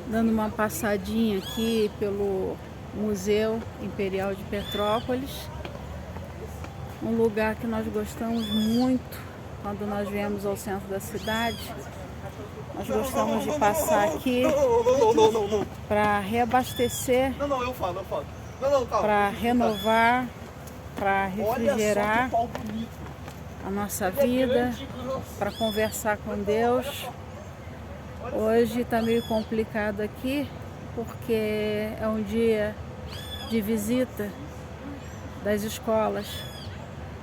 dando uma passadinha aqui pelo Museu Imperial de Petrópolis, um lugar que nós gostamos muito quando nós viemos ao centro da cidade. Nós gostamos de passar aqui para reabastecer, para renovar, para refrigerar a nossa vida, para conversar com Deus. Hoje está meio complicado aqui, porque é um dia de visita das escolas,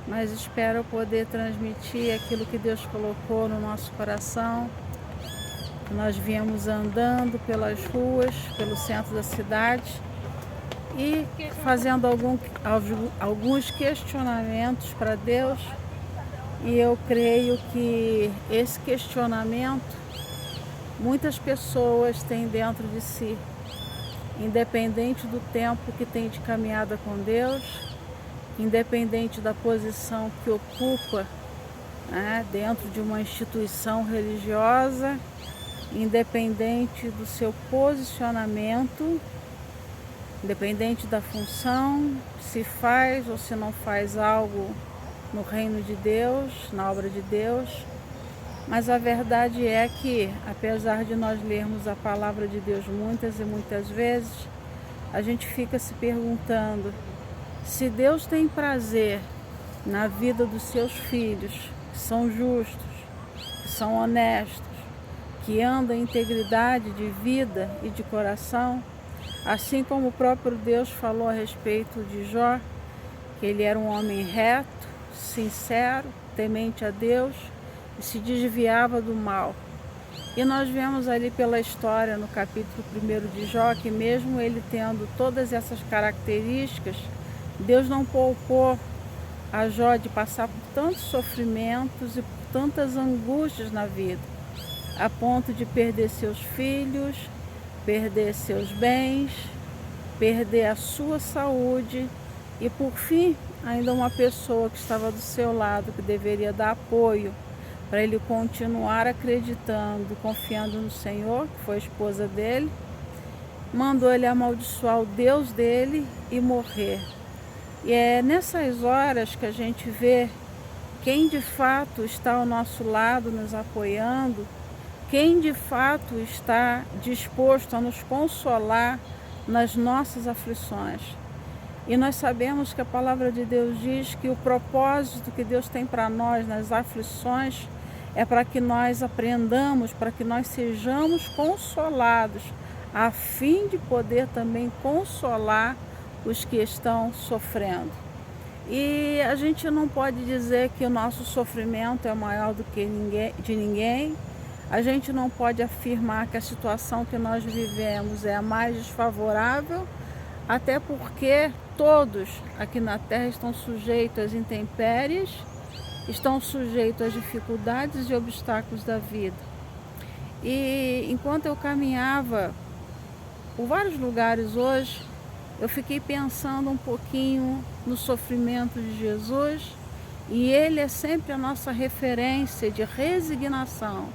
mas espero poder transmitir aquilo que Deus colocou no nosso coração. Nós viemos andando pelas ruas, pelo centro da cidade e fazendo alguns questionamentos para Deus, e eu creio que esse questionamento muitas pessoas têm dentro de si, independente do tempo que tem de caminhada com Deus, independente da posição que ocupa, dentro de uma instituição religiosa, independente do seu posicionamento, independente da função, se faz ou se não faz algo no reino de Deus, na obra de Deus. Mas a verdade é que, apesar de nós lermos a palavra de Deus muitas e muitas vezes, a gente fica se perguntando se Deus tem prazer na vida dos seus filhos, que são justos, que são honestos, que andam em integridade de vida e de coração, assim como o próprio Deus falou a respeito de Jó, que ele era um homem reto, sincero, temente a Deus, e se desviava do mal. E nós vemos ali pela história, no capítulo 1 de Jó, que mesmo ele tendo todas essas características, Deus não poupou a Jó de passar por tantos sofrimentos e por tantas angústias na vida, a ponto de perder seus filhos, perder seus bens, perder a sua saúde e, por fim, ainda uma pessoa que estava do seu lado, que deveria dar apoio para ele continuar acreditando, confiando no Senhor, que foi a esposa dele, mandou ele amaldiçoar o Deus dele e morrer. E é nessas horas que a gente vê quem de fato está ao nosso lado, nos apoiando, quem de fato está disposto a nos consolar nas nossas aflições. E nós sabemos que a palavra de Deus diz que o propósito que Deus tem para nós nas aflições é para que nós aprendamos, para que nós sejamos consolados, a fim de poder também consolar os que estão sofrendo. E a gente não pode dizer que o nosso sofrimento é maior do que de ninguém. A gente não pode afirmar que a situação que nós vivemos é a mais desfavorável, até porque todos aqui na Terra estão sujeitos às intempéries, estão sujeitos às dificuldades e obstáculos da vida. E enquanto eu caminhava por vários lugares hoje, eu fiquei pensando um pouquinho no sofrimento de Jesus, e ele é sempre a nossa referência de resignação,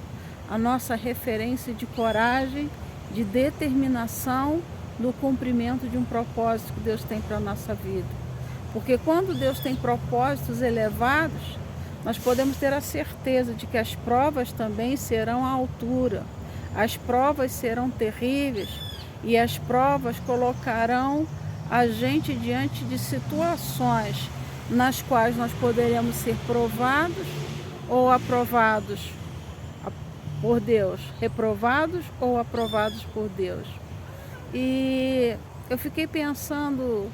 a nossa referência de coragem, de determinação no cumprimento de um propósito que Deus tem para a nossa vida. Porque quando Deus tem propósitos elevados, nós podemos ter a certeza de que as provas também serão à altura, as provas serão terríveis, e as provas colocarão a gente diante de situações nas quais nós poderemos ser provados ou aprovados por Deus, reprovados ou aprovados por Deus. E eu fiquei pensando,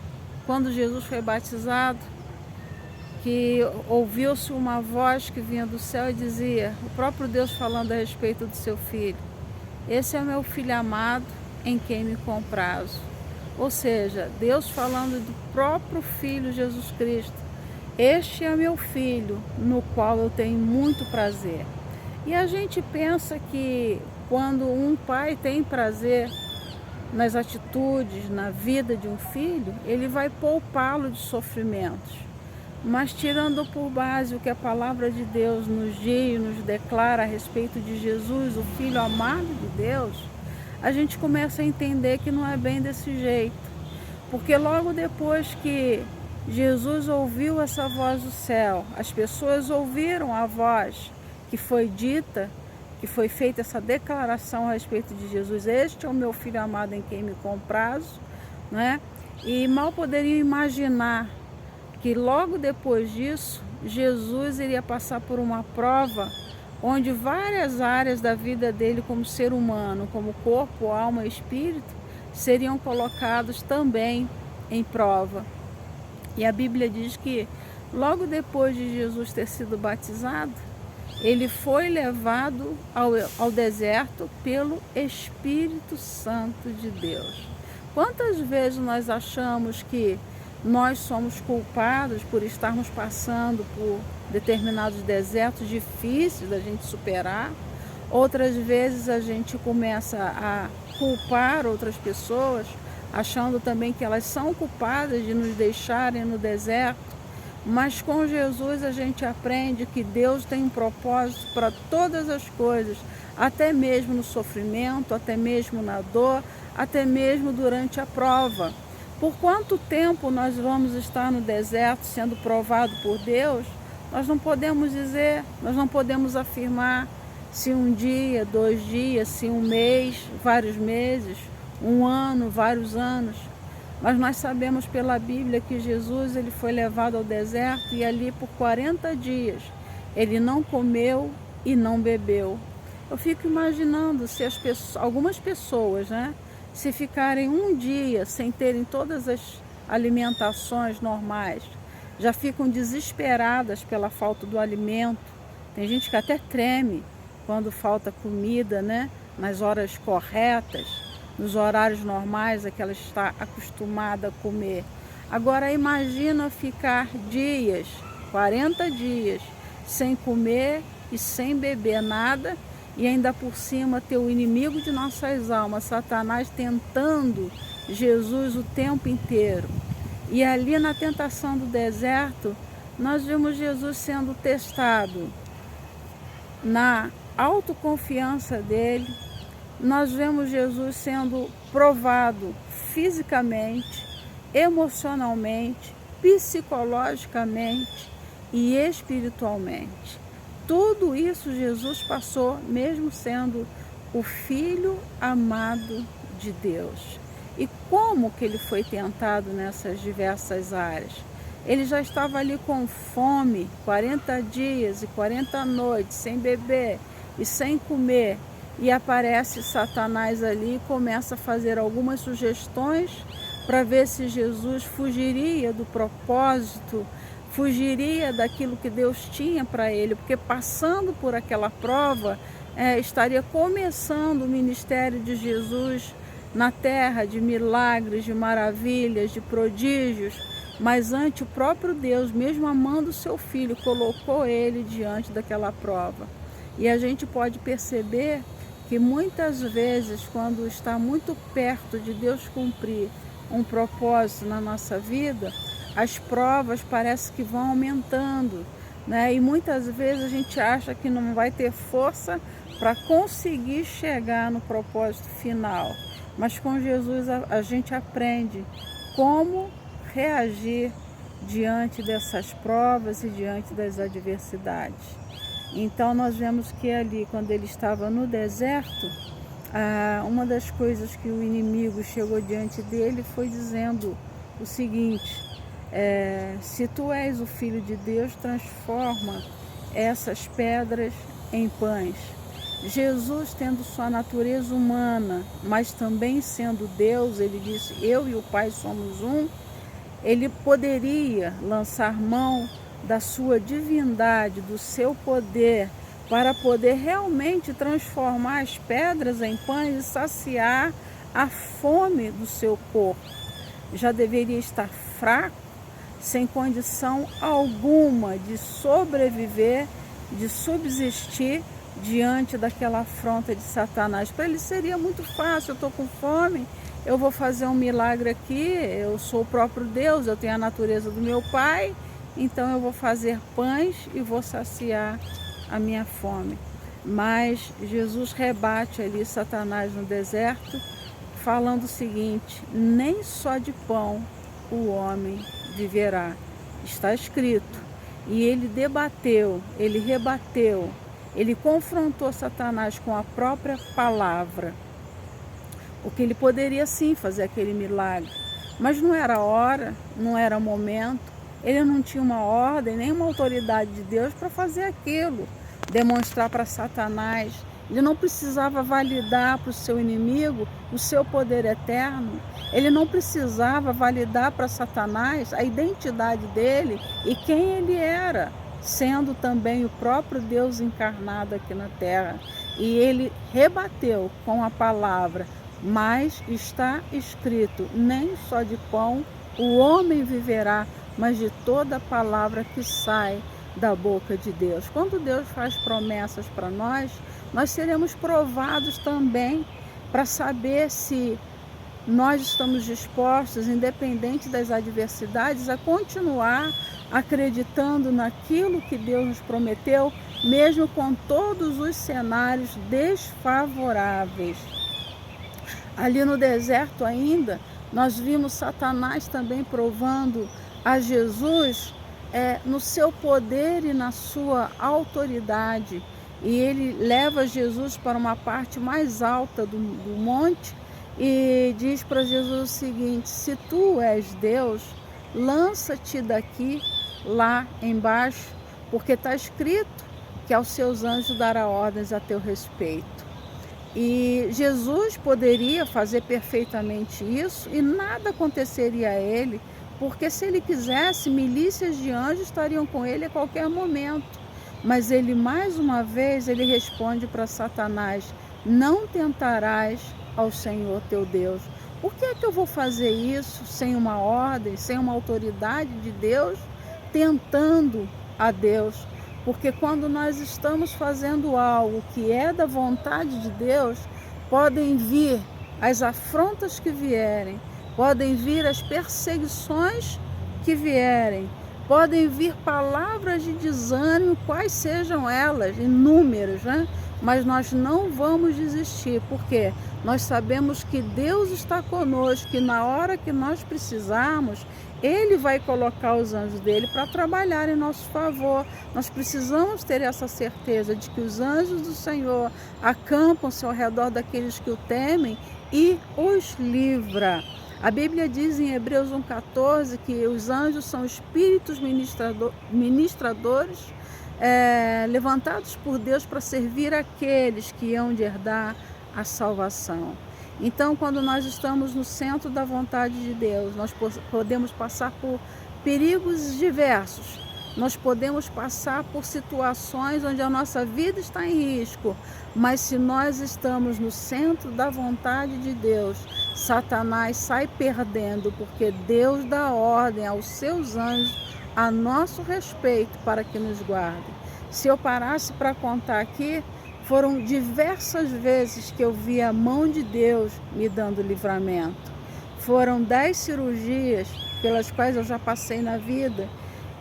quando Jesus foi batizado, que ouviu-se uma voz que vinha do céu e dizia, o próprio Deus falando a respeito do seu filho: esse é o meu filho amado, em quem me comprazo. Ou seja, Deus falando do próprio Filho Jesus Cristo: este é meu filho, no qual eu tenho muito prazer. E a gente pensa que quando um pai tem prazer nas atitudes, na vida de um filho, ele vai poupá-lo de sofrimentos. Mas tirando por base o que a palavra de Deus nos diz, nos declara a respeito de Jesus, o Filho amado de Deus, a gente começa a entender que não é bem desse jeito. Porque logo depois que Jesus ouviu essa voz do céu, as pessoas ouviram a voz que foi dita, que foi feita essa declaração a respeito de Jesus: este é o meu filho amado em quem me comprazo, né? E mal poderiam imaginar que logo depois disso, Jesus iria passar por uma prova onde várias áreas da vida dele como ser humano, como corpo, alma e espírito, seriam colocados também em prova. E a Bíblia diz que logo depois de Jesus ter sido batizado, ele foi levado ao deserto pelo Espírito Santo de Deus. Quantas vezes nós achamos que nós somos culpados por estarmos passando por determinados desertos difíceis da gente superar? Outras vezes a gente começa a culpar outras pessoas, achando também que elas são culpadas de nos deixarem no deserto. Mas com Jesus a gente aprende que Deus tem um propósito para todas as coisas, até mesmo no sofrimento, até mesmo na dor, até mesmo durante a prova. Por quanto tempo nós vamos estar no deserto sendo provado por Deus? Nós não podemos dizer, nós não podemos afirmar se um dia, 2 dias, se um mês, vários meses, um ano, vários anos. Mas nós sabemos pela Bíblia que Jesus ele foi levado ao deserto e ali por 40 dias ele não comeu e não bebeu. Eu fico imaginando se algumas pessoas, né, se ficarem um dia sem terem todas as alimentações normais, já ficam desesperadas pela falta do alimento. Tem gente que até treme quando falta comida, né, nas horas corretas, nos horários normais a que ela está acostumada a comer. Agora imagina ficar dias, 40 dias, sem comer e sem beber nada, e ainda por cima ter o inimigo de nossas almas, Satanás, tentando Jesus o tempo inteiro. E ali na tentação do deserto, nós vimos Jesus sendo testado na autoconfiança dele. Nós vemos Jesus sendo provado fisicamente, emocionalmente, psicologicamente e espiritualmente. Tudo isso Jesus passou, mesmo sendo o Filho amado de Deus. E como que ele foi tentado nessas diversas áreas? Ele já estava ali com fome, 40 dias e 40 noites, sem beber e sem comer. E aparece Satanás ali e começa a fazer algumas sugestões para ver se Jesus fugiria do propósito, fugiria daquilo que Deus tinha para ele, porque passando por aquela prova, estaria começando o ministério de Jesus na terra, de milagres, de maravilhas, de prodígios. Mas antes o próprio Deus, mesmo amando o seu filho, colocou ele diante daquela prova. E a gente pode perceber que muitas vezes, quando está muito perto de Deus cumprir um propósito na nossa vida, as provas parece que vão aumentando, né? E muitas vezes a gente acha que não vai ter força para conseguir chegar no propósito final. Mas com Jesus a gente aprende como reagir diante dessas provas e diante das adversidades. Então nós vemos que ali, quando ele estava no deserto, uma das coisas que o inimigo chegou diante dele foi dizendo o seguinte: se tu és o Filho de Deus, transforma essas pedras em pães. Jesus, tendo sua natureza humana, mas também sendo Deus, ele disse: eu e o Pai somos um. Ele poderia lançar mão da sua divindade, do seu poder, para poder realmente transformar as pedras em pães e saciar a fome do seu corpo. Já deveria estar fraco, sem condição alguma de sobreviver, de subsistir diante daquela afronta de Satanás. Para ele seria muito fácil: eu estou com fome, eu vou fazer um milagre aqui, eu sou o próprio Deus, eu tenho a natureza do meu Pai, então eu vou fazer pães e vou saciar a minha fome. Mas Jesus rebate ali Satanás no deserto, falando o seguinte: nem só de pão o homem viverá. Está escrito. E ele debateu, ele rebateu, ele confrontou Satanás com a própria palavra. Porque ele poderia sim fazer aquele milagre, mas não era hora, não era momento. Ele não tinha uma ordem, nem uma autoridade de Deus para fazer aquilo, demonstrar para Satanás. Ele não precisava validar para o seu inimigo o seu poder eterno. Ele não precisava validar para Satanás a identidade dele e quem ele era, sendo também o próprio Deus encarnado aqui na terra. E ele rebateu com a palavra: mas está escrito, nem só de pão o homem viverá, mas de toda palavra que sai da boca de Deus. Quando Deus faz promessas para nós seremos provados também para saber se nós estamos dispostos, independente das adversidades, a continuar acreditando naquilo que Deus nos prometeu, mesmo com todos os cenários desfavoráveis. Ali no deserto ainda, nós vimos Satanás também provando a Jesus no seu poder e na sua autoridade. E ele leva Jesus para uma parte mais alta do monte e diz para Jesus o seguinte: se tu és Deus, lança-te daqui lá embaixo, porque está escrito que aos seus anjos dará ordens a teu respeito. E Jesus poderia fazer perfeitamente isso e nada aconteceria a ele, porque se ele quisesse, milícias de anjos estariam com ele a qualquer momento. Mas ele, mais uma vez, ele responde para Satanás: não tentarás ao Senhor teu Deus. Por que é que eu vou fazer isso sem uma ordem, sem uma autoridade de Deus, tentando a Deus? Porque quando nós estamos fazendo algo que é da vontade de Deus, podem vir as afrontas que vierem, podem vir as perseguições que vierem, podem vir palavras de desânimo, quais sejam elas, inúmeras, né? Mas nós não vamos desistir, porque nós sabemos que Deus está conosco, que na hora que nós precisarmos, Ele vai colocar os anjos dele para trabalhar em nosso favor. Nós precisamos ter essa certeza de que os anjos do Senhor acampam-se ao redor daqueles que o temem e os livra. A Bíblia diz em Hebreus 1,14 que os anjos são espíritos ministradores levantados por Deus para servir aqueles que hão de herdar a salvação. Então, quando nós estamos no centro da vontade de Deus, nós podemos passar por perigos diversos, nós podemos passar por situações onde a nossa vida está em risco, mas se nós estamos no centro da vontade de Deus, Satanás sai perdendo, porque Deus dá ordem aos seus anjos a nosso respeito para que nos guardem. Se eu parasse para contar aqui, foram diversas vezes que eu vi a mão de Deus me dando livramento. Foram 10 cirurgias pelas quais eu já passei na vida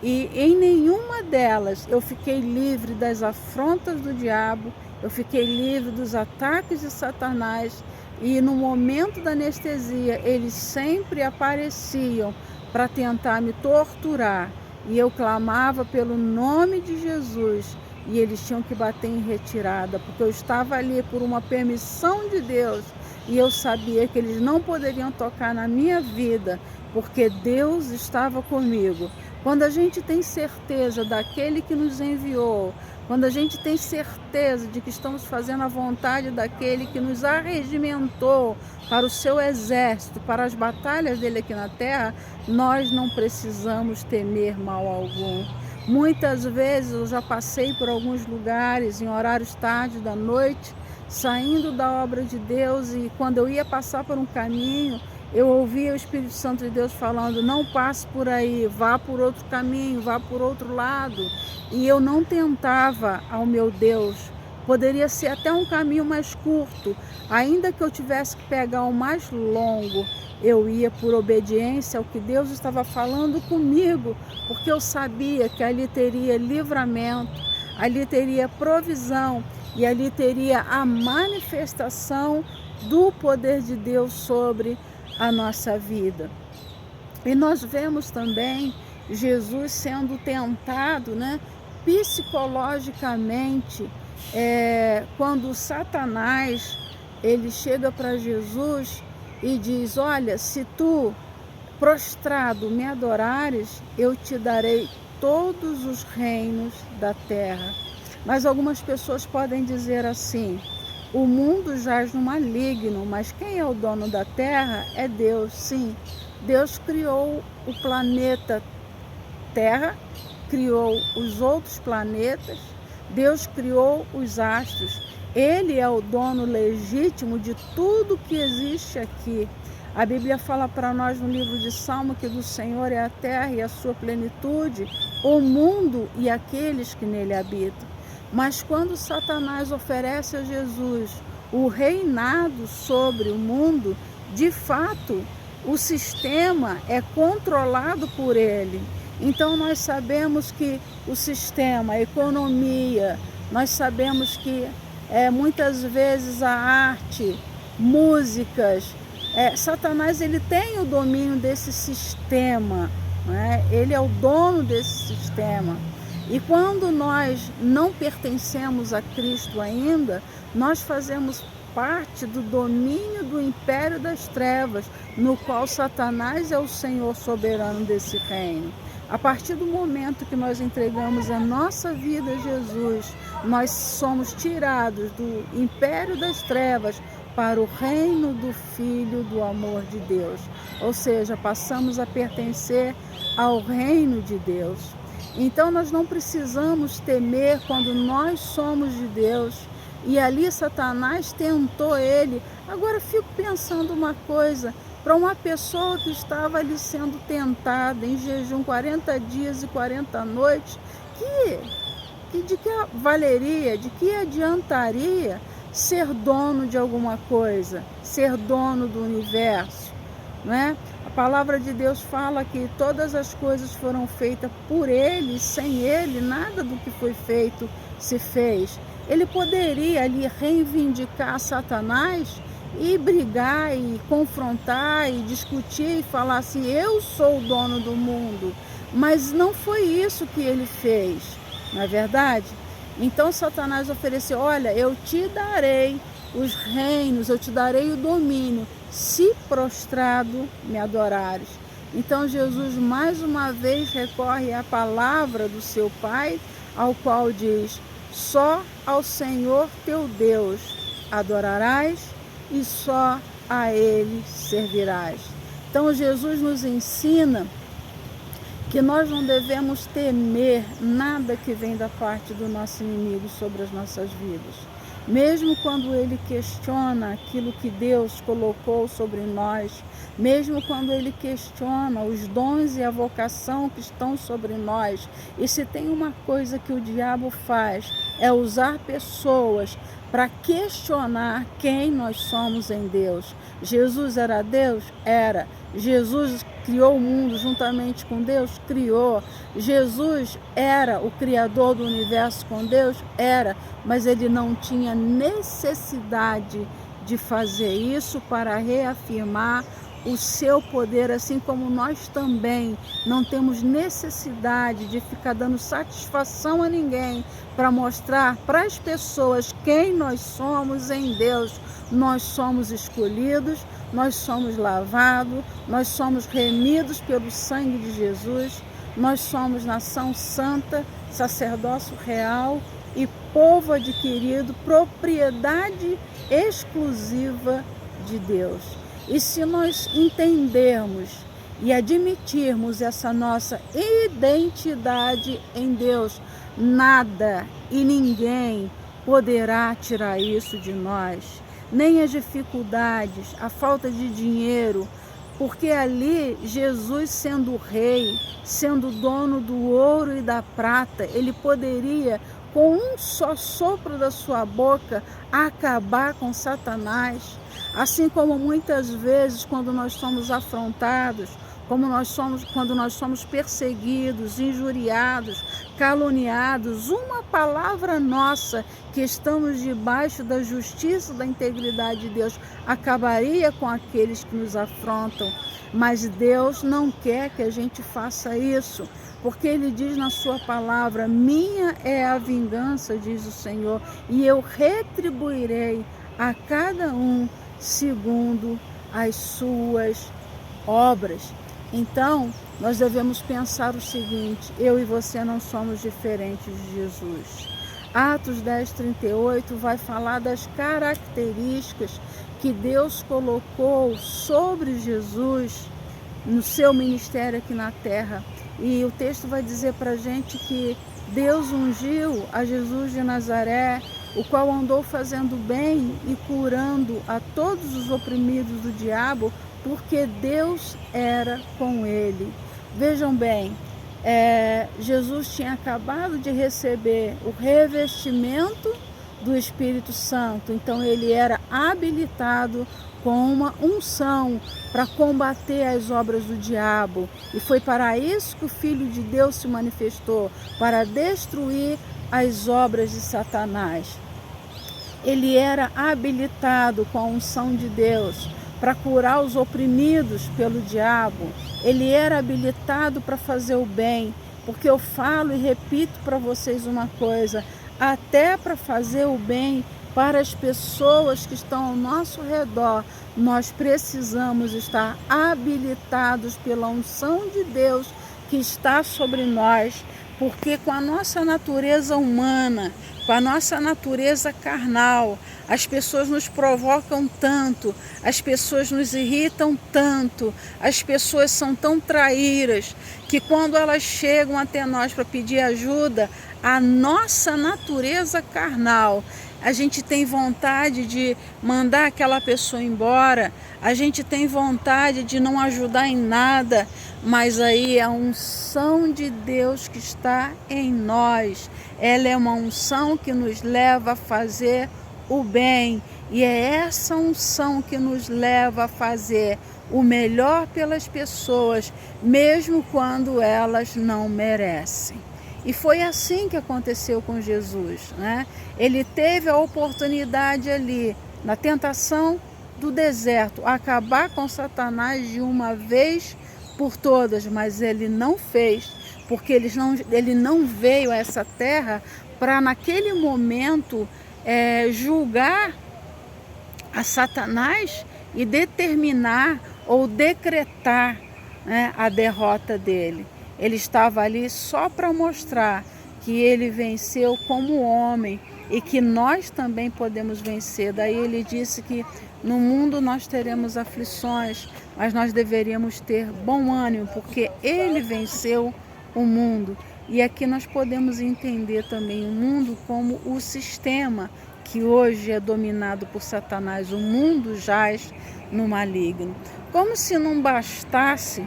e em nenhuma delas eu fiquei livre das afrontas do diabo, eu fiquei livre dos ataques de Satanás e no momento da anestesia eles sempre apareciam para tentar me torturar e eu clamava pelo nome de Jesus. E eles tinham que bater em retirada, porque eu estava ali por uma permissão de Deus e eu sabia que eles não poderiam tocar na minha vida, porque Deus estava comigo. Quando a gente tem certeza daquele que nos enviou, quando a gente tem certeza de que estamos fazendo a vontade daquele que nos arregimentou para o seu exército, para as batalhas dele aqui na terra, nós não precisamos temer mal algum. Muitas vezes eu já passei por alguns lugares em horários tarde da noite, saindo da obra de Deus, e quando eu ia passar por um caminho, eu ouvia o Espírito Santo de Deus falando: não passe por aí, vá por outro caminho, vá por outro lado. E eu não tentava ao meu Deus. Poderia ser até um caminho mais curto, ainda que eu tivesse que pegar o mais longo. Eu ia por obediência ao que Deus estava falando comigo, porque eu sabia que ali teria livramento, ali teria provisão e ali teria a manifestação do poder de Deus sobre a nossa vida. E nós vemos também Jesus sendo tentado, né, psicologicamente, quando Satanás ele chega para Jesus e diz: olha, se tu prostrado me adorares, eu te darei todos os reinos da terra. Mas algumas pessoas podem dizer assim: o mundo jaz no maligno, mas quem é o dono da terra é Deus. Sim, Deus criou o planeta Terra, criou os outros planetas, Deus criou os astros. Ele é o dono legítimo de tudo que existe aqui. A Bíblia fala para nós no livro de Salmo que do Senhor é a terra e a sua plenitude, o mundo e aqueles que nele habitam. Mas quando Satanás oferece a Jesus o reinado sobre o mundo, de fato, o sistema é controlado por ele. Então nós sabemos que o sistema, a economia, nós sabemos que muitas vezes a arte, músicas, Satanás ele tem o domínio desse sistema, né? Ele é o dono desse sistema. E quando nós não pertencemos a Cristo ainda, nós fazemos parte do domínio do império das trevas, no qual Satanás é o Senhor soberano desse reino. A partir do momento que nós entregamos a nossa vida a Jesus, nós somos tirados do império das trevas para o reino do Filho do amor de Deus. Ou seja, passamos a pertencer ao reino de Deus. Então nós não precisamos temer quando nós somos de Deus. E ali Satanás tentou ele. Agora fico pensando uma coisa, para uma pessoa que estava ali sendo tentada em jejum 40 dias e 40 noites, de que valeria, de que adiantaria ser dono de alguma coisa, ser dono do universo, né? A palavra de Deus fala que todas as coisas foram feitas por ele, sem ele nada do que foi feito se fez. Ele poderia ali reivindicar Satanás e brigar e confrontar e discutir e falar assim: eu sou o dono do mundo. Mas não foi isso que ele fez, não é verdade? Então Satanás ofereceu: olha, eu te darei os reinos, eu te darei o domínio, se prostrado me adorares. Então Jesus mais uma vez recorre à palavra do seu Pai, ao qual diz: só ao Senhor teu Deus adorarás e só a Ele servirás. Então Jesus nos ensina que nós não devemos temer nada que vem da parte do nosso inimigo sobre as nossas vidas. Mesmo quando ele questiona aquilo que Deus colocou sobre nós, mesmo quando ele questiona os dons e a vocação que estão sobre nós, e se tem uma coisa que o diabo faz, é usar pessoas para questionar quem nós somos em Deus. Jesus era Deus? Era. Jesus criou o mundo juntamente com Deus? Criou. Jesus era o criador do universo com Deus? Era. Mas ele não tinha necessidade de fazer isso para reafirmar o seu poder, assim como nós também não temos necessidade de ficar dando satisfação a ninguém para mostrar para as pessoas quem nós somos em Deus. Nós somos escolhidos, nós somos lavados, nós somos remidos pelo sangue de Jesus, nós somos nação santa, sacerdócio real e povo adquirido, propriedade exclusiva de Deus. E se nós entendermos e admitirmos essa nossa identidade em Deus, nada e ninguém poderá tirar isso de nós, nem as dificuldades, a falta de dinheiro, porque ali Jesus, sendo rei, sendo dono do ouro e da prata, ele poderia, com um só sopro da sua boca, acabar com Satanás. Assim como muitas vezes, quando nós somos afrontados, quando nós somos perseguidos, injuriados, caluniados, uma palavra nossa, que estamos debaixo da justiça, da integridade de Deus, acabaria com aqueles que nos afrontam. Mas Deus não quer que a gente faça isso, porque Ele diz na sua palavra: minha é a vingança, diz o Senhor, e eu retribuirei a cada um segundo as suas obras. Então, nós devemos pensar o seguinte: eu e você não somos diferentes de Jesus. Atos 10:38 vai falar das características que Deus colocou sobre Jesus no seu ministério aqui na terra. E o texto vai dizer para a gente que Deus ungiu a Jesus de Nazaré, o qual andou fazendo bem e curando a todos os oprimidos do diabo, porque Deus era com ele. Vejam bem, Jesus tinha acabado de receber o revestimento do Espírito Santo, então ele era habilitado com uma unção para combater as obras do diabo. E foi para isso que o Filho de Deus se manifestou, para destruir as obras de Satanás. Ele era habilitado com a unção de Deus para curar os oprimidos pelo diabo. Ele era habilitado para fazer o bem, porque eu falo e repito para vocês uma coisa: até para fazer o bem para as pessoas que estão ao nosso redor, nós precisamos estar habilitados pela unção de Deus que está sobre nós, porque com a nossa natureza humana, com a nossa natureza carnal, as pessoas nos provocam tanto, as pessoas nos irritam tanto, as pessoas são tão traíras, que quando elas chegam até nós para pedir ajuda, a nossa natureza carnal, a gente tem vontade de mandar aquela pessoa embora, a gente tem vontade de não ajudar em nada, mas aí a unção de Deus que está em nós, ela é uma unção que nos leva a fazer o bem, e é essa unção que nos leva a fazer o melhor pelas pessoas, mesmo quando elas não merecem. E foi assim que aconteceu com Jesus, né? Ele teve a oportunidade ali, na tentação do deserto, acabar com Satanás de uma vez por todas, mas ele não fez, porque ele não veio a essa terra para naquele momento julgar a Satanás e determinar ou decretar, né, a derrota dele. Ele estava ali só para mostrar que ele venceu como homem e que nós também podemos vencer. Daí ele disse que no mundo nós teremos aflições, mas nós deveríamos ter bom ânimo, porque ele venceu o mundo. E aqui nós podemos entender também o mundo como o sistema que hoje é dominado por Satanás. O mundo jaz no maligno. Como se não bastasse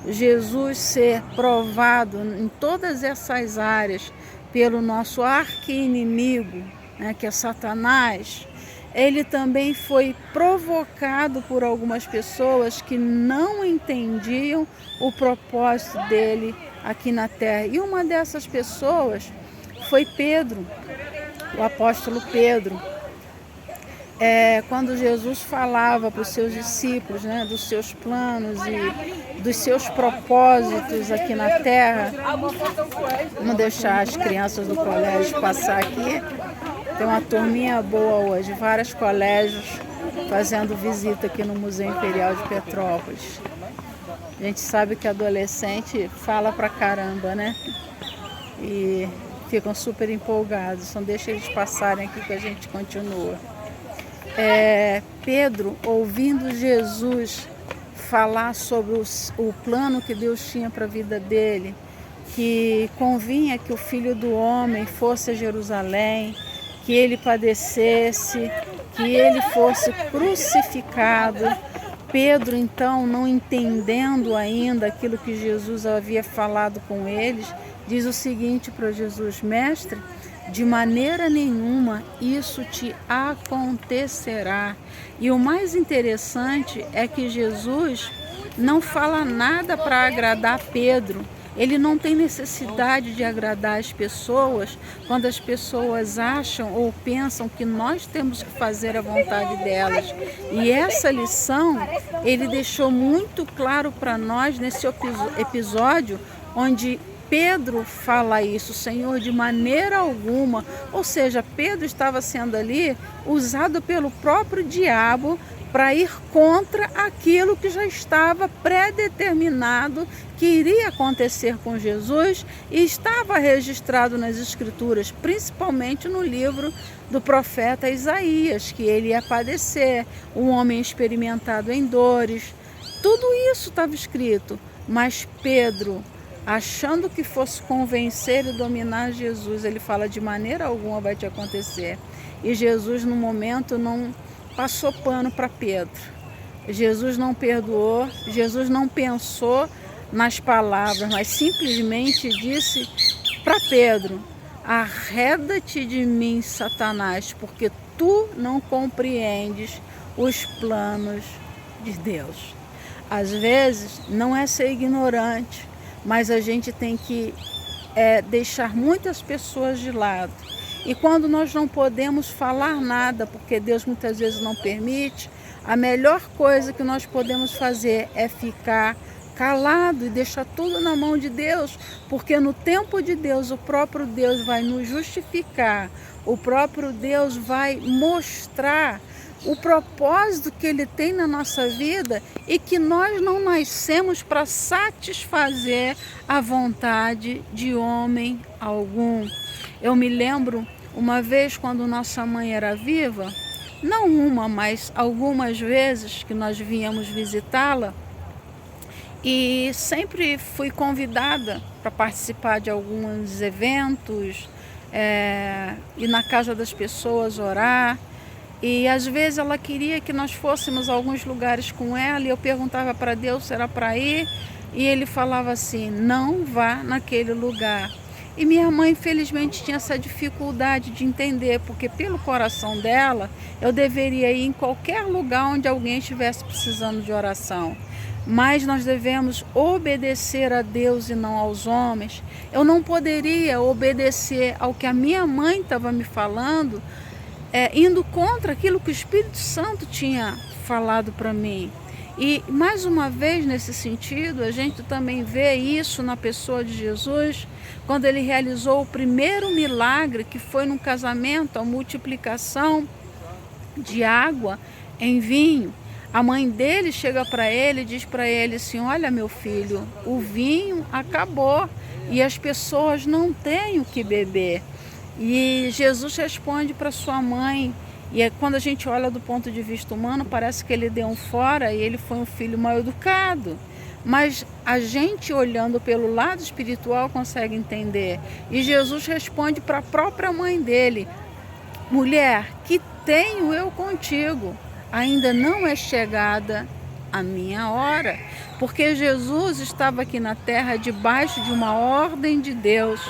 Jesus ser provado em todas essas áreas pelo nosso arqui-inimigo, né, que é Satanás, ele também foi provocado por algumas pessoas que não entendiam o propósito dele aqui na terra. E uma dessas pessoas foi Pedro, o apóstolo Pedro. Quando Jesus falava para os seus discípulos, né, dos seus planos e dos seus propósitos aqui na terra. Vamos deixar as crianças do colégio passar aqui. Tem uma turminha boa hoje, vários colégios fazendo visita aqui no Museu Imperial de Petrópolis. A gente sabe que adolescente fala pra caramba, né? E ficam super empolgados. Então deixa eles passarem aqui que a gente continua. Pedro, ouvindo Jesus falar sobre o plano que Deus tinha para a vida dele, que convinha que o Filho do Homem fosse a Jerusalém, que ele padecesse, que ele fosse crucificado. Pedro, então, não entendendo ainda aquilo que Jesus havia falado com eles, diz o seguinte para Jesus: Mestre, de maneira nenhuma isso te acontecerá. E o mais interessante é que Jesus não fala nada para agradar Pedro. Ele não tem necessidade de agradar as pessoas quando as pessoas acham ou pensam que nós temos que fazer a vontade delas. E essa lição ele deixou muito claro para nós nesse episódio onde Pedro fala isso, Senhor, de maneira alguma. Ou seja, Pedro estava sendo ali usado pelo próprio diabo para ir contra aquilo que já estava pré-determinado que iria acontecer com Jesus e estava registrado nas Escrituras, principalmente no livro do profeta Isaías, que ele ia padecer, um homem experimentado em dores. Tudo isso estava escrito, mas Pedro, achando que fosse convencer e dominar Jesus, ele fala, de maneira alguma vai te acontecer. E Jesus, no momento, não passou pano para Pedro. Jesus não perdoou, Jesus não pensou nas palavras, mas simplesmente disse para Pedro, arreda-te de mim, Satanás, porque tu não compreendes os planos de Deus. Às vezes, não é ser ignorante, mas a gente tem que deixar muitas pessoas de lado. E quando nós não podemos falar nada, porque Deus muitas vezes não permite, a melhor coisa que nós podemos fazer é ficar calado e deixar tudo na mão de Deus, porque no tempo de Deus, o próprio Deus vai nos justificar, o próprio Deus vai mostrar o propósito que Ele tem na nossa vida e que nós não nascemos para satisfazer a vontade de homem algum. Eu me lembro uma vez quando nossa mãe era viva, não uma, mas algumas vezes que nós víamos visitá-la, e sempre fui convidada para participar de alguns eventos, ir na casa das pessoas orar. E às vezes ela queria que nós fôssemos a alguns lugares com ela e eu perguntava para Deus se era para ir e ele falava assim, não vá naquele lugar. E minha mãe infelizmente tinha essa dificuldade de entender, porque pelo coração dela eu deveria ir em qualquer lugar onde alguém estivesse precisando de oração. Mas nós devemos obedecer a Deus e não aos homens. Eu não poderia obedecer ao que a minha mãe estava me falando, indo contra aquilo que o Espírito Santo tinha falado para mim. E mais uma vez nesse sentido, a gente também vê isso na pessoa de Jesus, quando ele realizou o primeiro milagre, que foi num casamento, a multiplicação de água em vinho. A mãe dele chega para ele e diz para ele assim, olha meu filho, o vinho acabou e as pessoas não têm o que beber. E Jesus responde para sua mãe, e quando a gente olha do ponto de vista humano, parece que ele deu um fora e ele foi um filho mal educado. Mas a gente olhando pelo lado espiritual consegue entender. E Jesus responde para a própria mãe dele, mulher, que tenho eu contigo? Ainda não é chegada a minha hora. Porque Jesus estava aqui na terra debaixo de uma ordem de Deus.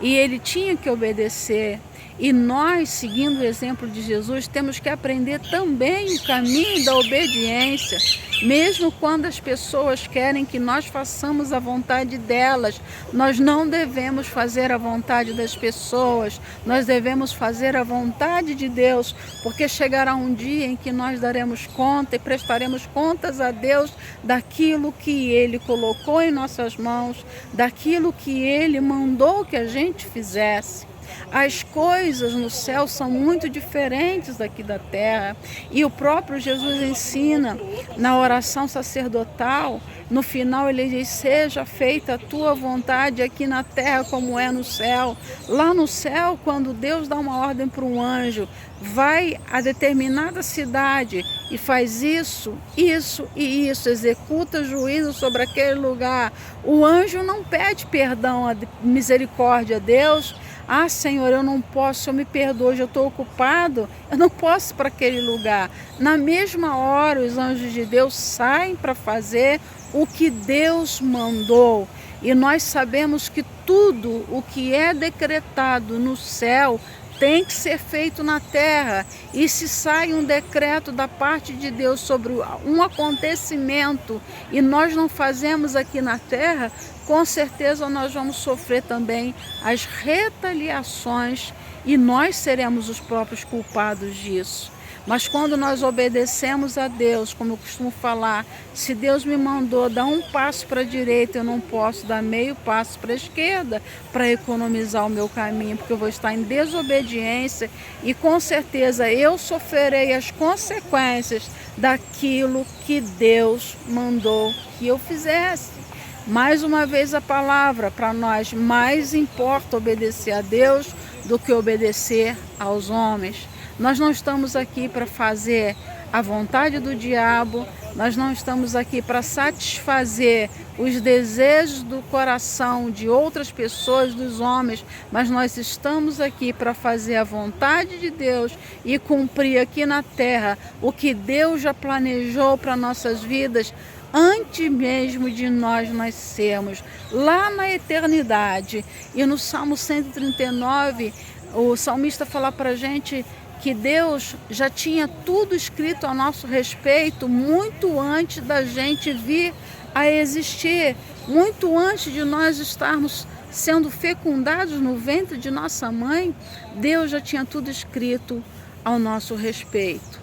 E ele tinha que obedecer. E nós, seguindo o exemplo de Jesus, temos que aprender também o caminho da obediência, mesmo quando as pessoas querem que nós façamos a vontade delas. Nós não devemos fazer a vontade das pessoas, nós devemos fazer a vontade de Deus, porque chegará um dia em que nós daremos conta e prestaremos contas a Deus daquilo que Ele colocou em nossas mãos, daquilo que Ele mandou que a gente fizesse. As coisas no céu são muito diferentes daqui da terra. E o próprio Jesus ensina na oração sacerdotal, no final ele diz, seja feita a tua vontade aqui na terra como é no céu. Lá no céu, quando Deus dá uma ordem para um anjo, vai a determinada cidade e faz isso, isso e isso, executa juízo sobre aquele lugar. O anjo não pede perdão, a misericórdia a Deus. Ah, Senhor, eu não posso, eu me perdoe, hoje eu estou ocupado, eu não posso ir para aquele lugar. Na mesma hora, os anjos de Deus saem para fazer o que Deus mandou. E nós sabemos que tudo o que é decretado no céu tem que ser feito na terra. E se sai um decreto da parte de Deus sobre um acontecimento e nós não fazemos aqui na terra, com certeza nós vamos sofrer também as retaliações e nós seremos os próprios culpados disso. Mas quando nós obedecemos a Deus, como eu costumo falar, se Deus me mandou dar um passo para a direita, eu não posso dar meio passo para a esquerda para economizar o meu caminho, porque eu vou estar em desobediência e com certeza eu sofrerei as consequências daquilo que Deus mandou que eu fizesse. Mais uma vez a palavra, para nós mais importa obedecer a Deus do que obedecer aos homens. Nós não estamos aqui para fazer a vontade do diabo, nós não estamos aqui para satisfazer os desejos do coração de outras pessoas, dos homens, mas nós estamos aqui para fazer a vontade de Deus e cumprir aqui na terra o que Deus já planejou para nossas vidas antes mesmo de nós nascermos, lá na eternidade. E no Salmo 139, o salmista fala para a gente que Deus já tinha tudo escrito a nosso respeito muito antes da gente vir a existir, muito antes de nós estarmos sendo fecundados no ventre de nossa mãe. Deus já tinha tudo escrito ao nosso respeito.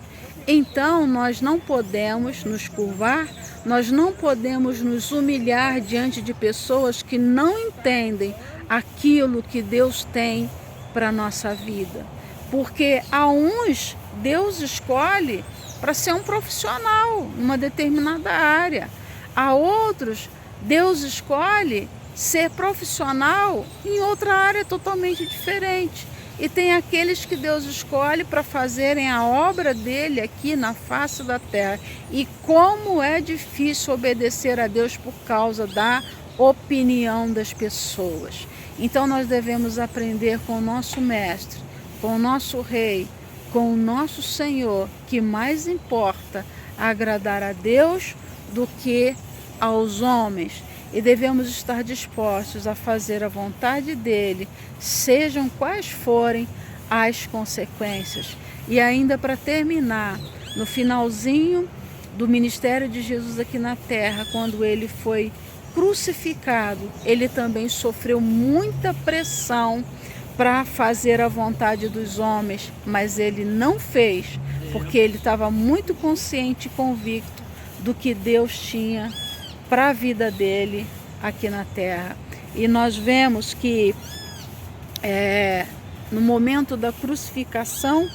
Então nós não podemos nos curvar, nós não podemos nos humilhar diante de pessoas que não entendem aquilo que Deus tem para a nossa vida. Porque a uns Deus escolhe para ser um profissional numa determinada área. A outros Deus escolhe ser profissional em outra área totalmente diferente. E tem aqueles que Deus escolhe para fazerem a obra dele aqui na face da terra. E como é difícil obedecer a Deus por causa da opinião das pessoas. Então nós devemos aprender com o nosso mestre, com o nosso rei, com o nosso Senhor, que mais importa agradar a Deus do que aos homens. E devemos estar dispostos a fazer a vontade dele, sejam quais forem as consequências. E ainda para terminar, no finalzinho do ministério de Jesus aqui na terra, quando ele foi crucificado, ele também sofreu muita pressão para fazer a vontade dos homens, mas ele não fez, porque ele estava muito consciente e convicto do que Deus tinha para a vida dele aqui na terra. E nós vemos que no momento da crucificação,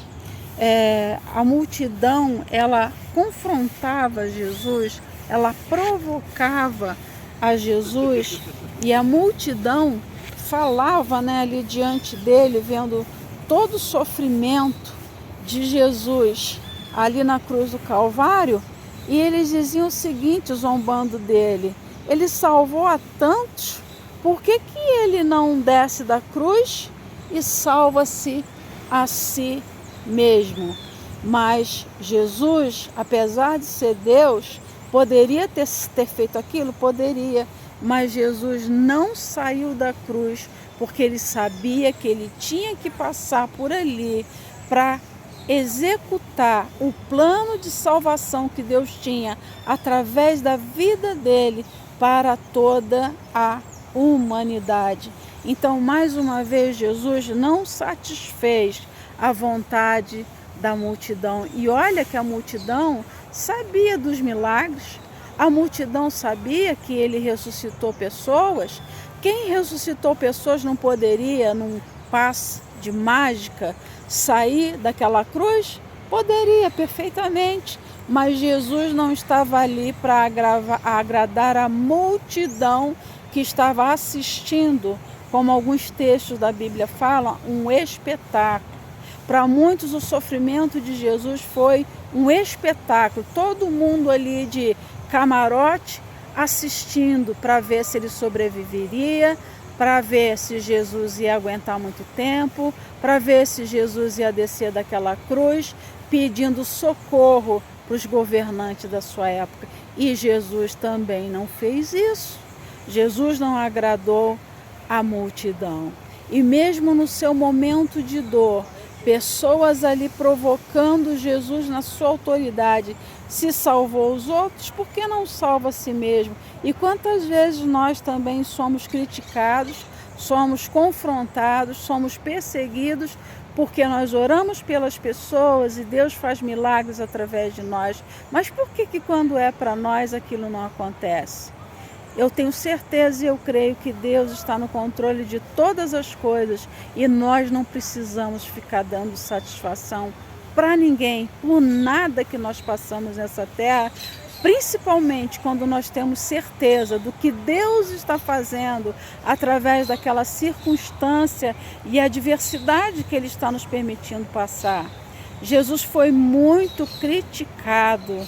a multidão, ela confrontava Jesus, ela provocava a Jesus, e a multidão falava, ali diante dele, vendo todo o sofrimento de Jesus ali na cruz do Calvário, e eles diziam o seguinte, zombando dele: ele salvou a tantos, por que ele não desce da cruz e salva-se a si mesmo? Mas Jesus, apesar de ser Deus, poderia ter feito aquilo? Poderia, mas Jesus não saiu da cruz, porque ele sabia que ele tinha que passar por ali para executar o plano de salvação que Deus tinha através da vida dele para toda a humanidade. Então, mais uma vez, Jesus não satisfez a vontade da multidão. E olha que a multidão sabia dos milagres, a multidão sabia que ele ressuscitou pessoas. Quem ressuscitou pessoas não poderia, num passe de mágica, sair daquela cruz? Poderia perfeitamente, mas Jesus não estava ali para agradar a multidão que estava assistindo, como alguns textos da Bíblia falam, um espetáculo. Para muitos o sofrimento de Jesus foi um espetáculo, todo mundo ali de camarote assistindo para ver se ele sobreviveria, para ver se Jesus ia aguentar muito tempo, para ver se Jesus ia descer daquela cruz, pedindo socorro para os governantes da sua época. E Jesus também não fez isso. Jesus não agradou a multidão. E mesmo no seu momento de dor, pessoas ali provocando Jesus na sua autoridade, se salvou os outros, por que não salva a si mesmo? E quantas vezes nós também somos criticados, somos confrontados, somos perseguidos, porque nós oramos pelas pessoas e Deus faz milagres através de nós. Mas por que quando é para nós aquilo não acontece? Eu tenho certeza e eu creio que Deus está no controle de todas as coisas e nós não precisamos ficar dando satisfação para ninguém, por nada que nós passamos nessa terra, principalmente quando nós temos certeza do que Deus está fazendo através daquela circunstância e adversidade que Ele está nos permitindo passar. Jesus foi muito criticado,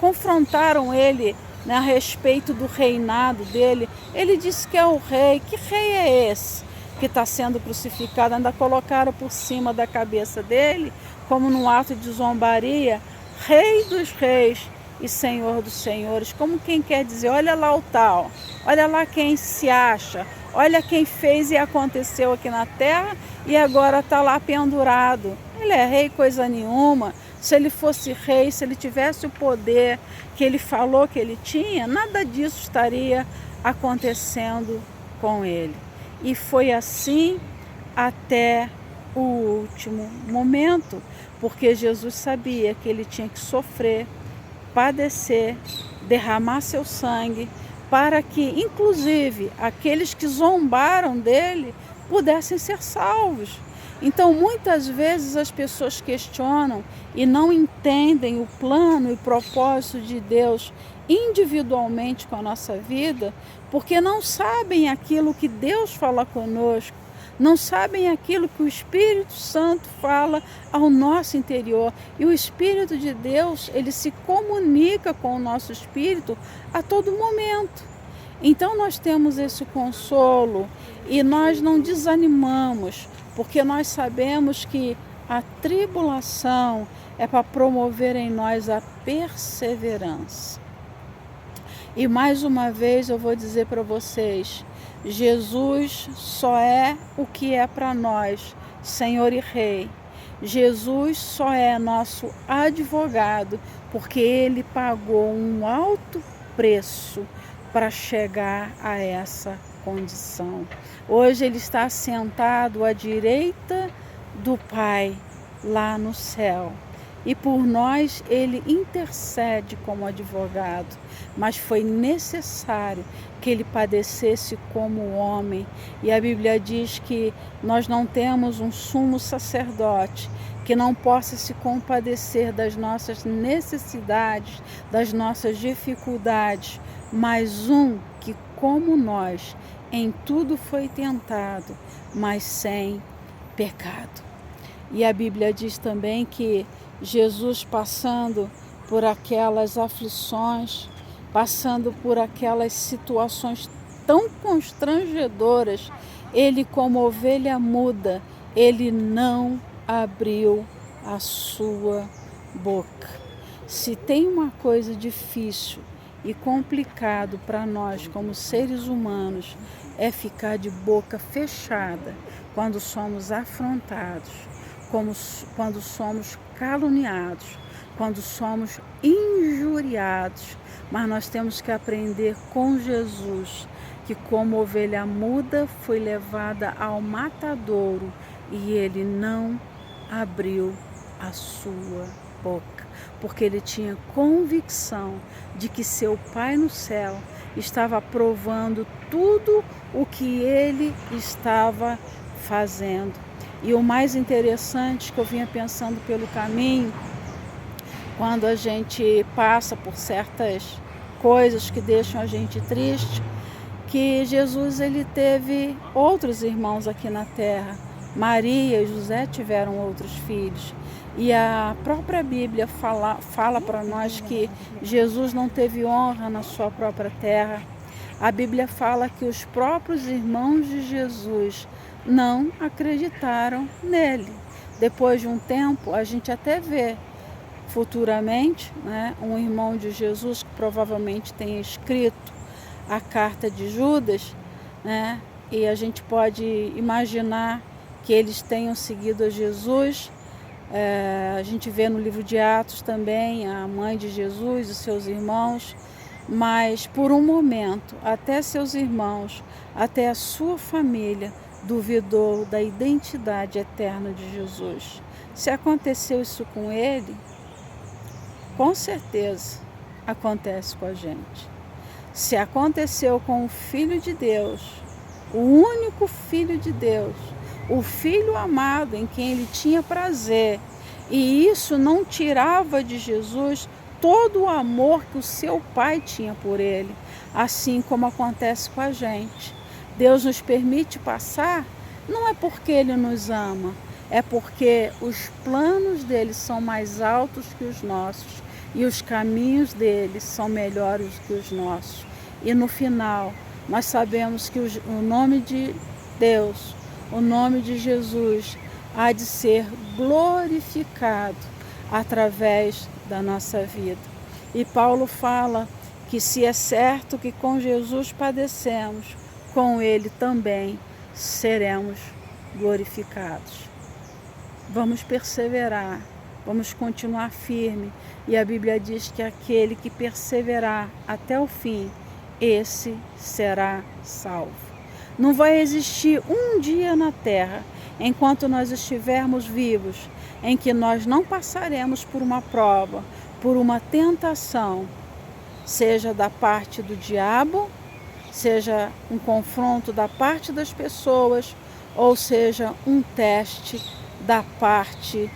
confrontaram Ele, né, a respeito do reinado dele. Ele disse que é o rei. Que rei é esse que está sendo crucificado? Ainda colocaram por cima da cabeça dele, como num ato de zombaria, Rei dos reis e Senhor dos senhores, como quem quer dizer, olha lá o tal, olha lá quem se acha, olha quem fez e aconteceu aqui na terra e agora está lá pendurado. Ele é rei coisa nenhuma. Se ele fosse rei, se ele tivesse o poder que ele falou que ele tinha, nada disso estaria acontecendo com ele. E foi assim até o último momento, porque Jesus sabia que ele tinha que sofrer, padecer, derramar seu sangue, para que, inclusive, aqueles que zombaram dele pudessem ser salvos. Então, muitas vezes as pessoas questionam e não entendem o plano e propósito de Deus individualmente com a nossa vida, porque não sabem aquilo que Deus fala conosco, não sabem aquilo que o Espírito Santo fala ao nosso interior. E o Espírito de Deus, ele se comunica com o nosso espírito a todo momento. Então nós temos esse consolo e nós não desanimamos, porque nós sabemos que a tribulação é para promover em nós a perseverança. E mais uma vez eu vou dizer para vocês, Jesus só é o que é para nós, Senhor e Rei. Jesus só é nosso advogado, porque Ele pagou um alto preço para chegar a essa condição. Hoje Ele está sentado à direita do Pai, lá no céu. E por nós Ele intercede como advogado. Mas foi necessário que Ele padecesse como homem. E a Bíblia diz que nós não temos um sumo sacerdote que não possa se compadecer das nossas necessidades, das nossas dificuldades, mas um que, como nós, em tudo foi tentado, mas sem pecado. E a Bíblia diz também que Jesus, passando por aquelas aflições, passando por aquelas situações tão constrangedoras, Ele, como ovelha muda, Ele não abriu a sua boca. Se tem uma coisa difícil e complicado para nós como seres humanos, é ficar de boca fechada quando somos afrontados, quando somos caluniados, quando somos injuriados. Mas nós temos que aprender com Jesus, que como ovelha muda foi levada ao matadouro e Ele não abriu a sua boca, porque Ele tinha convicção de que seu Pai no céu estava aprovando tudo o que Ele estava fazendo. E o mais interessante que eu vinha pensando pelo caminho, quando a gente passa por certas coisas que deixam a gente triste, que Jesus ele teve outros irmãos aqui na terra. Maria e José tiveram outros filhos. E a própria Bíblia fala para nós que Jesus não teve honra na sua própria terra. A Bíblia fala que os próprios irmãos de Jesus não acreditaram nele. Depois de um tempo, a gente até vê futuramente, né, um irmão de Jesus que provavelmente tenha escrito a carta de Judas, né, e a gente pode imaginar que eles tenham seguido a Jesus. A gente vê no livro de Atos também a mãe de Jesus e seus irmãos, mas por um momento, até seus irmãos, até a sua família duvidou da identidade eterna de Jesus. Se aconteceu isso com ele, com certeza acontece com a gente. Se aconteceu com o Filho de Deus, o único Filho de Deus, o Filho amado em quem ele tinha prazer, e isso não tirava de Jesus todo o amor que o seu Pai tinha por ele, assim como acontece com a gente. Deus nos permite passar, não é porque ele nos ama, é porque os planos dele são mais altos que os nossos e os caminhos dele são melhores que os nossos. E no final, nós sabemos que o nome de Deus, o nome de Jesus, há de ser glorificado através da nossa vida. E Paulo fala que se é certo que com Jesus padecemos, com ele também seremos glorificados. Vamos perseverar, vamos continuar firme. E a Bíblia diz que aquele que perseverar até o fim, esse será salvo. Não vai existir um dia na terra, enquanto nós estivermos vivos, em que nós não passaremos por uma prova, por uma tentação, seja da parte do diabo, seja um confronto da parte das pessoas, ou seja um teste da parte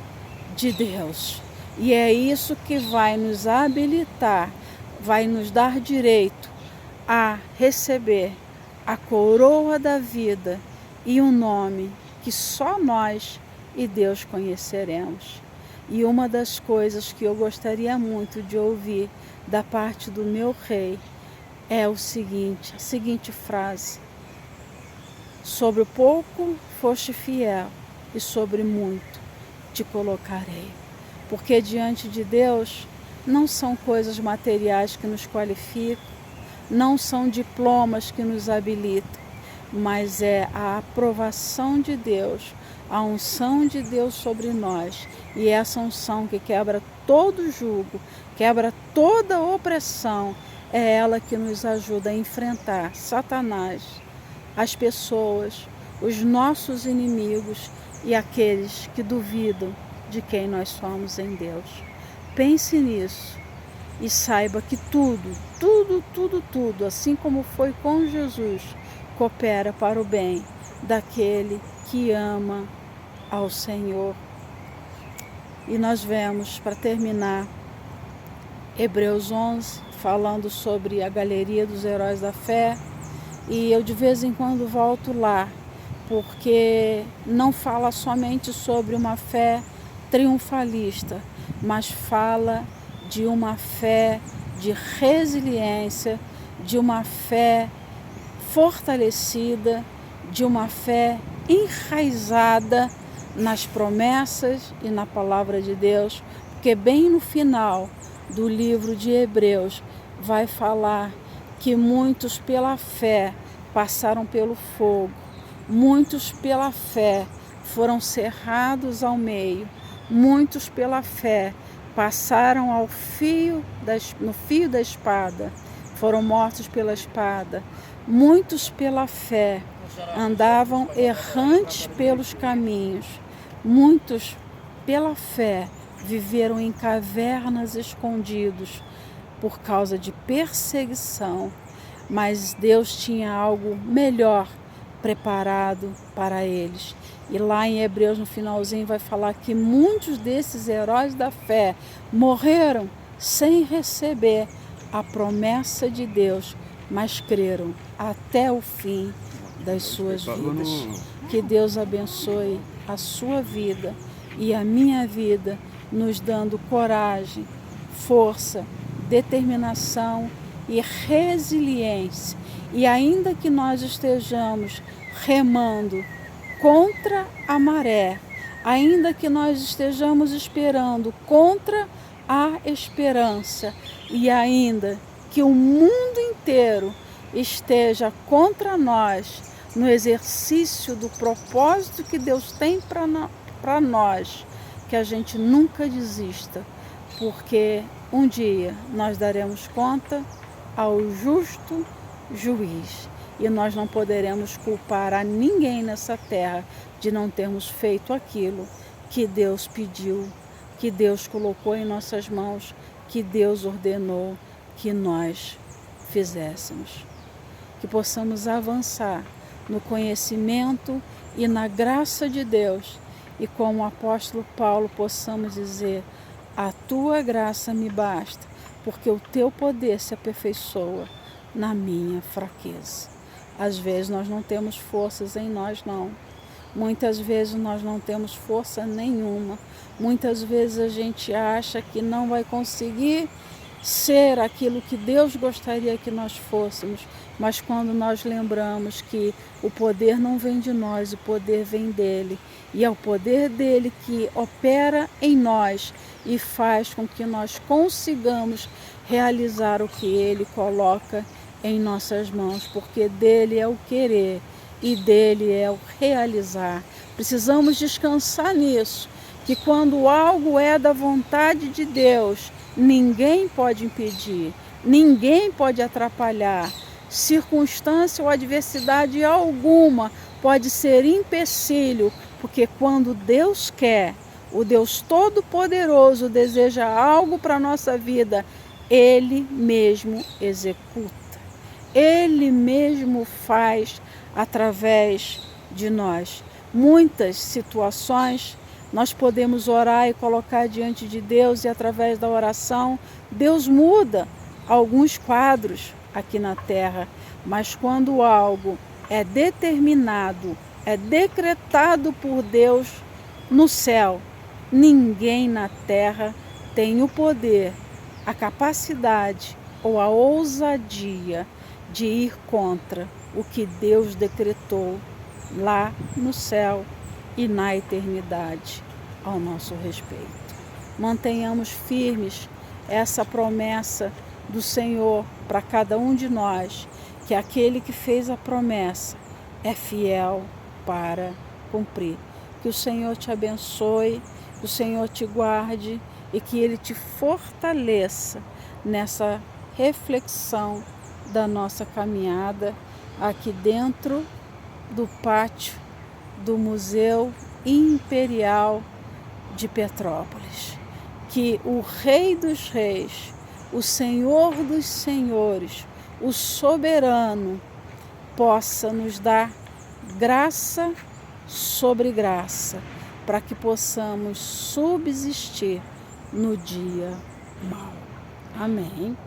de Deus. E é isso que vai nos habilitar, vai nos dar direito a receber a coroa da vida e um nome que só nós e Deus conheceremos. E uma das coisas que eu gostaria muito de ouvir da parte do meu rei é a seguinte frase: sobre o pouco foste fiel e sobre muito te colocarei. Porque diante de Deus não são coisas materiais que nos qualificam, não são diplomas que nos habilitam, mas é a aprovação de Deus, a unção de Deus sobre nós. E essa unção que quebra todo jugo, quebra toda opressão, é ela que nos ajuda a enfrentar Satanás, as pessoas, os nossos inimigos e aqueles que duvidam de quem nós somos em Deus. Pense nisso e saiba que tudo, assim como foi com Jesus, coopera para o bem daquele que ama ao Senhor. E nós vemos, para terminar, Hebreus 11, falando sobre a galeria dos heróis da fé. E eu de vez em quando volto lá, porque não fala somente sobre uma fé triunfalista, mas fala de uma fé de resiliência, de uma fé fortalecida, de uma fé enraizada nas promessas e na palavra de Deus, porque bem no final do livro de Hebreus vai falar que muitos pela fé passaram pelo fogo, muitos pela fé foram cerrados ao meio, muitos pela fé passaram no fio da espada, foram mortos pela espada, muitos pela fé andavam errantes pelos caminhos, muitos pela fé viveram em cavernas escondidos por causa de perseguição, mas Deus tinha algo melhor preparado para eles. E lá em Hebreus, no finalzinho, vai falar que muitos desses heróis da fé morreram sem receber a promessa de Deus, mas creram até o fim das suas vidas. Que Deus abençoe a sua vida e a minha vida, nos dando coragem, força, determinação e resiliência. E ainda que nós estejamos remando contra a maré, ainda que nós estejamos esperando contra a esperança, e ainda que o mundo inteiro esteja contra nós, no exercício do propósito que Deus tem para nós, que a gente nunca desista, porque um dia nós daremos conta ao justo juiz e nós não poderemos culpar a ninguém nessa terra de não termos feito aquilo que Deus pediu, que Deus colocou em nossas mãos, que Deus ordenou que nós fizéssemos. Que possamos avançar no conhecimento e na graça de Deus e, como o apóstolo Paulo, possamos dizer: a tua graça me basta, porque o teu poder se aperfeiçoa na minha fraqueza. Às vezes nós não temos forças em nós, não. Muitas vezes nós não temos força nenhuma. Muitas vezes a gente acha que não vai conseguir ser aquilo que Deus gostaria que nós fôssemos, mas quando nós lembramos que o poder não vem de nós, o poder vem dele, e é o poder dele que opera em nós e faz com que nós consigamos realizar o que ele coloca em nossas mãos, porque dele é o querer e dele é o realizar. Precisamos descansar nisso, que quando algo é da vontade de Deus, ninguém pode impedir, ninguém pode atrapalhar. Circunstância ou adversidade alguma pode ser empecilho, porque quando Deus quer, o Deus Todo-Poderoso deseja algo para a nossa vida, Ele mesmo executa. Ele mesmo faz através de nós. Muitas situações nós podemos orar e colocar diante de Deus, e através da oração Deus muda alguns quadros aqui na terra, mas quando algo é determinado, é decretado por Deus no céu, ninguém na terra tem o poder, a capacidade ou a ousadia de ir contra o que Deus decretou lá no céu e na eternidade ao nosso respeito. Mantenhamos firmes essa promessa do Senhor para cada um de nós, que aquele que fez a promessa é fiel para cumprir. Que o Senhor te abençoe, que o Senhor te guarde e que Ele te fortaleça nessa reflexão da nossa caminhada aqui dentro do pátio do Museu Imperial de Petrópolis. Que o Rei dos Reis, o Senhor dos Senhores, o Soberano, possa nos dar graça sobre graça, para que possamos subsistir no dia mau. Amém.